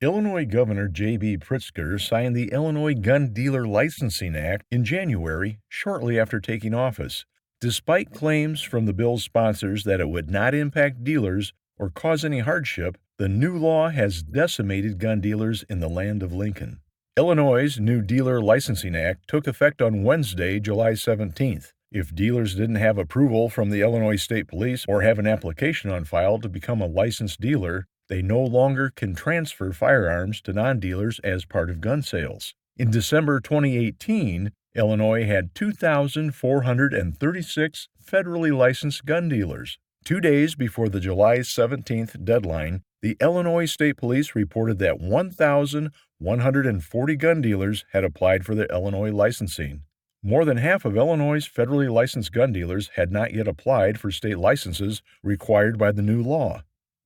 Illinois Governor J.B. Pritzker signed the Illinois Gun Dealer Licensing Act in January, shortly after taking office. Despite claims from the bill's sponsors that it would not impact dealers or cause any hardship, the new law has decimated gun dealers in the land of Lincoln. Illinois' new Dealer Licensing Act took effect on Wednesday, July 17th. If dealers didn't have approval from the Illinois State Police or have an application on file to become a licensed dealer, they no longer can transfer firearms to non-dealers as part of gun sales. In December 2018, Illinois had 2,436 federally licensed gun dealers. 2 days before the July 17th deadline, the Illinois State Police reported that 1,140 gun dealers had applied for their Illinois licensing. More than half of Illinois' federally licensed gun dealers had not yet applied for state licenses required by the new law.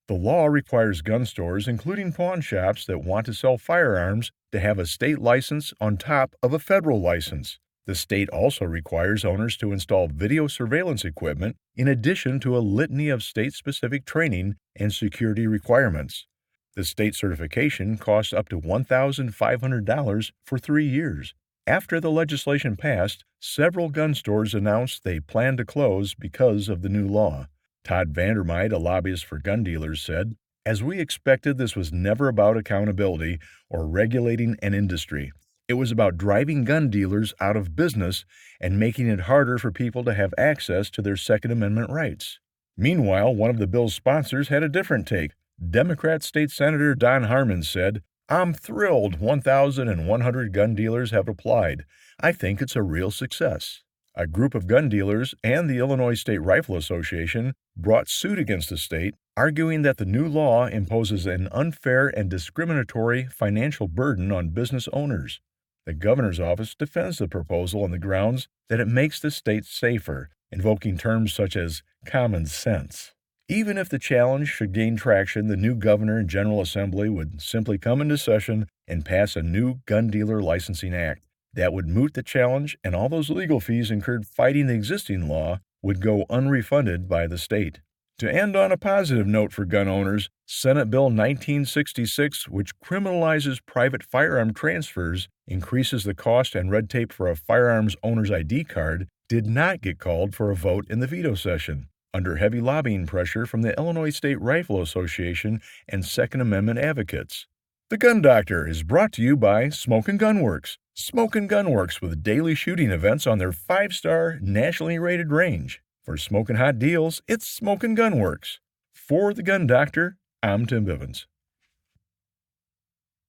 The law requires gun stores, including pawn shops that want to sell firearms, to have a state license on top of a federal license. The state also requires owners to install video surveillance equipment in addition to a litany of state-specific training and security requirements. The state certification costs up to $1,500 for 3 years. After the legislation passed, several gun stores announced they plan to close because of the new law. Todd Vandermeide, a lobbyist for gun dealers, said, "As we expected, this was never about accountability or regulating an industry. It was about driving gun dealers out of business and making it harder for people to have access to their Second Amendment rights." Meanwhile, one of the bill's sponsors had a different take. Democrat State Senator Don Harmon said, "I'm thrilled 1,100 gun dealers have applied. I think it's a real success." A group of gun dealers and the Illinois State Rifle Association brought suit against the state, arguing that the new law imposes an unfair and discriminatory financial burden on business owners. The governor's office defends the proposal on the grounds that it makes the state safer, invoking terms such as common sense. Even if the challenge should gain traction, the new governor and General Assembly would simply come into session and pass a new Gun Dealer Licensing Act. That would moot the challenge, and all those legal fees incurred fighting the existing law would go unrefunded by the state. To end on a positive note for gun owners, Senate Bill 1966, which criminalizes private firearm transfers, increases the cost and red tape for a firearms owner's ID card, did not get called for a vote in the veto session, under heavy lobbying pressure from the Illinois State Rifle Association and Second Amendment advocates. The Gun Doctor is brought to you by Smokin' Gun Works. Smokin' Gun Works with daily shooting events on their 5-star, nationally rated range. For smoking hot deals, it's Smokin' Gun Works. For the Gun Doctor, I'm Tim Bivens.